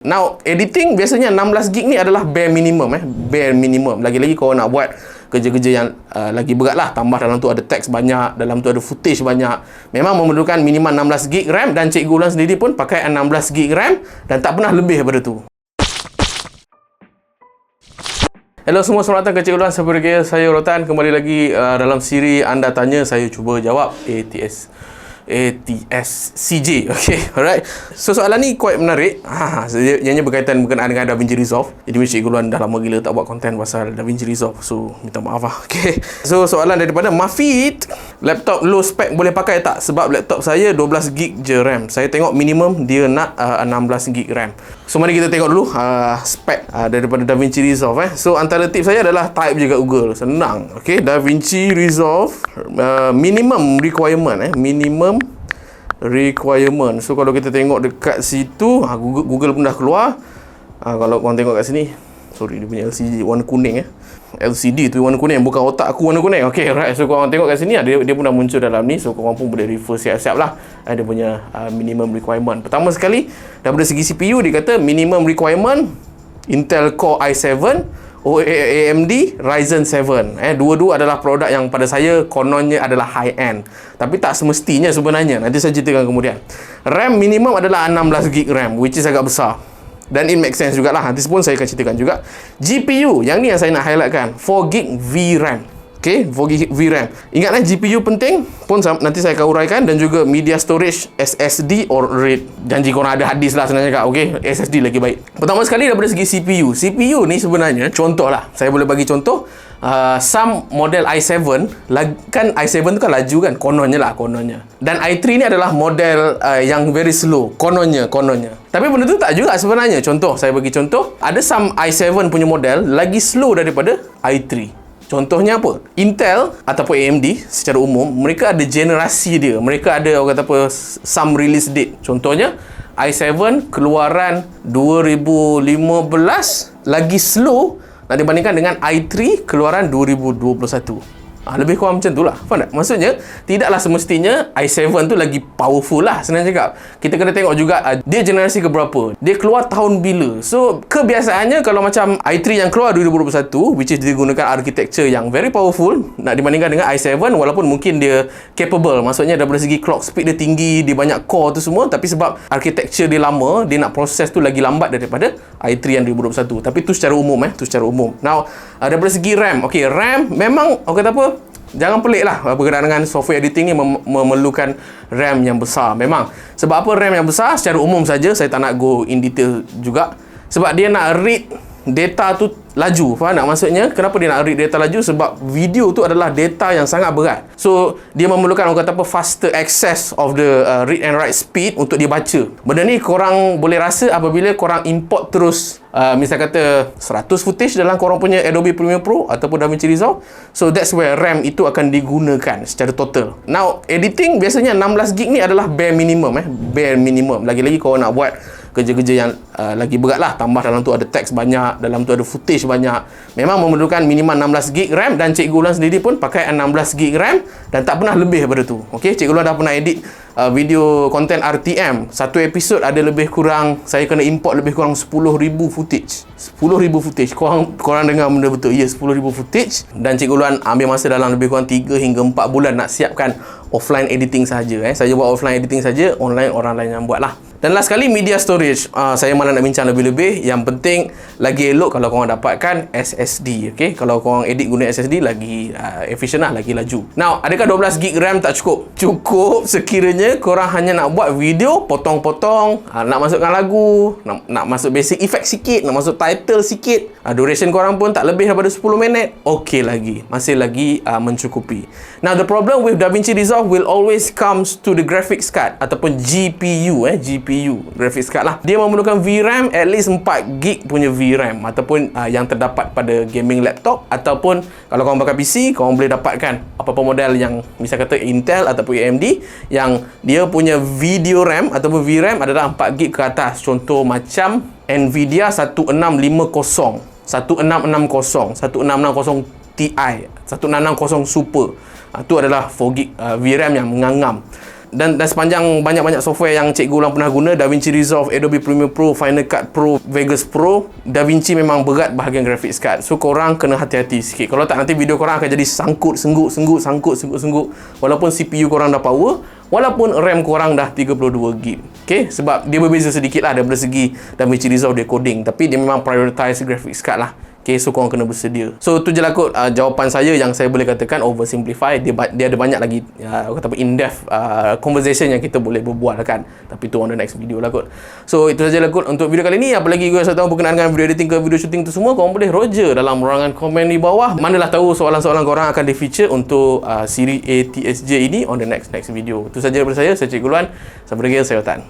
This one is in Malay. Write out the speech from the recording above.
Now, editing biasanya 16 gig ni adalah bare minimum bare minimum. Lagi-lagi kau nak buat kerja-kerja yang lagi berat lah, tambah dalam tu ada teks banyak, dalam tu ada footage banyak, memang memerlukan minimum 16 gig RAM, dan Cikgu Ulan sendiri pun pakai 16 gig RAM dan tak pernah lebih daripada tu. Hello semua, selamat datang ke Cikgu Ulan. Saya Rotan, kembali lagi dalam siri Anda Tanya, saya cuba jawab ATS CJ. Okay, alright. So soalan ni quite menarik. Ianya berkaitan dengan DaVinci Resolve. Jadi Cikgu Luan dah lama gila tak buat konten pasal DaVinci Resolve. So minta maaf lah. Okay. So soalan daripada Mafid, laptop low spec boleh pakai tak? Sebab laptop saya 12 gig je RAM. Saya tengok minimum dia nak 16 gig RAM. So mari kita tengok dulu spek daripada DaVinci Resolve. So antara tips saya adalah type je kat Google. Senang. Okay, DaVinci Resolve minimum requirement minimum requirement. So kalau kita tengok dekat situ, Google pun dah keluar. Kalau korang tengok kat sini, sorry, dia punya LCD warna kuning LCD tu warna kuning, bukan otak aku warna kuning. Okay, right. So korang tengok kat sini, dia pun dah muncul dalam ni. So korang pun boleh refer siap-siap lah dia punya minimum requirement. Pertama sekali, daripada segi CPU, dia kata minimum requirement Intel Core i7, AMD Ryzen 7. Dua-dua adalah produk yang pada saya kononnya adalah high end, tapi tak semestinya sebenarnya. Nanti saya ceritakan kemudian. RAM minimum adalah 16 GB RAM, which is agak besar, dan it makes sense jugalah. Nanti pun saya akan ceritakan juga. GPU, yang ni yang saya nak highlightkan, 4 GB VRAM. Okay, 4 GB VRAM. Ingatlah, GPU penting pun nanti saya akan uraikan, dan juga media storage SSD or RAID. Janji korang ada hadis lah sebenarnya kak. Okay, SSD lagi baik. Pertama sekali daripada segi CPU. CPU ni sebenarnya, contoh lah, saya boleh bagi contoh. Some model i7, kan i7 tu kan laju kan, kononnya. Dan i3 ni adalah model yang very slow, kononnya. Tapi benda tu tak juga sebenarnya. Contoh, saya bagi contoh. Ada some i7 punya model lagi slow daripada i3. Contohnya apa? Intel ataupun AMD secara umum, mereka ada generasi dia. Mereka ada, orang kata apa, some release date. Contohnya, i7 keluaran 2015 lagi slow nak dibandingkan dengan i3 keluaran 2021. Lebih kurang macam tu lah. Faham tak? Maksudnya, tidaklah semestinya i7 tu lagi powerful lah, senang cakap. Kita kena tengok juga dia generasi ke berapa, dia keluar tahun bila. So kebiasaannya kalau macam i3 yang keluar 2021, which is dia gunakan architecture yang very powerful, nak dibandingkan dengan i7, walaupun mungkin dia capable, maksudnya daripada segi clock speed dia tinggi, dia banyak core tu semua, tapi sebab architecture dia lama, dia nak proses tu lagi lambat daripada i3 yang 2021. Tapi tu secara umum tu secara umum. Now daripada segi RAM, okay, RAM memang, orang kata apa, jangan pelik lah berkenaan dengan software editing ni memerlukan RAM yang besar. Memang. Sebab apa RAM yang besar? Secara umum saja, saya tak nak go in detail juga. Sebab dia nak read data tu laju. Faham tak maksudnya? Kenapa dia nak read data laju? Sebab video tu adalah data yang sangat berat. So, dia memerlukan, orang kata apa, faster access of the read and write speed untuk dia baca. Benda ni korang boleh rasa apabila korang import terus misal kata 100 footage dalam korang punya Adobe Premiere Pro ataupun DaVinci Resolve. So that's where RAM itu akan digunakan secara total. Now, editing biasanya 16 gig ni adalah bare minimum bare minimum. Lagi-lagi korang nak buat kerja-kerja yang lagi berat lah, tambah dalam tu ada teks banyak, dalam tu ada footage banyak, memang memerlukan minimum 16 gig RAM, dan Cikgu Ulan sendiri pun pakai 16 gig RAM dan tak pernah lebih daripada tu. Okay, Cikgu Ulan dah pernah edit video konten RTM. Satu episod ada lebih kurang, saya kena import lebih kurang 10,000 footage. 10,000 footage. Korang dengar benda betul. Ya, 10,000 footage. Dan Cikgu Ulan ambil masa dalam lebih kurang 3 hingga 4 bulan nak siapkan offline editing saja. Saya buat offline editing saja, online orang lain yang buat lah. Dan last sekali, media storage. Saya malah nak bincang lebih-lebih. Yang penting, lagi elok kalau korang dapatkan SSD. Okay? Kalau korang edit guna SSD, lagi efficient lah, lagi laju. Now, adakah 12 gig RAM tak cukup? Cukup sekiranya korang hanya nak buat video, potong-potong, nak masukkan lagu, nak masuk basic effect sikit, nak masuk title sikit. Duration korang pun tak lebih daripada 10 minit. Okay lagi. Masih lagi mencukupi. Now, the problem with DaVinci Resolve will always comes to the graphics card ataupun GPU. GPU, graphics card lah. Dia memerlukan VRAM, at least 4 gig punya VRAM ataupun yang terdapat pada gaming laptop, ataupun kalau korang pakai PC, korang boleh dapatkan apa-apa model yang misal kata Intel ataupun AMD yang dia punya video RAM ataupun VRAM adalah 4 gig ke atas. Contoh macam Nvidia 1650, 1660, 1660 Ti, 1660 Super. Itu adalah 4 gig VRAM yang mengangam. dan sepanjang banyak-banyak software yang cikgu Ulang pernah guna, DaVinci Resolve, Adobe Premiere Pro, Final Cut Pro, Vegas Pro, DaVinci memang berat bahagian graphics card. So korang kena hati-hati sikit. Kalau tak, nanti video korang akan jadi sangkut sengguk. Walaupun CPU korang dah power, walaupun RAM korang dah 32GB. Okay, sebab dia berbeza sedikit lah daripada segi DaVinci Resolve dia coding, tapi dia memang prioritize graphics card lah. Okay, so korang kena bersedia. So tu je lah kot jawapan saya yang saya boleh katakan oversimplify. Dia ada banyak lagi kata apa, in-depth conversation yang kita boleh berbual kan. Tapi tu on the next video lah kot. So itu saja lah kot untuk video kali ni. Apa lagi guys tahu berkenaan dengan video editing ke video shooting tu semua, korang boleh roger dalam ruangan komen di bawah. Manalah tahu soalan-soalan korang akan di feature untuk siri ATSJ ini on the next video. Itu saja daripada saya Cikgu Luan. Sampai lagi, saya Tan.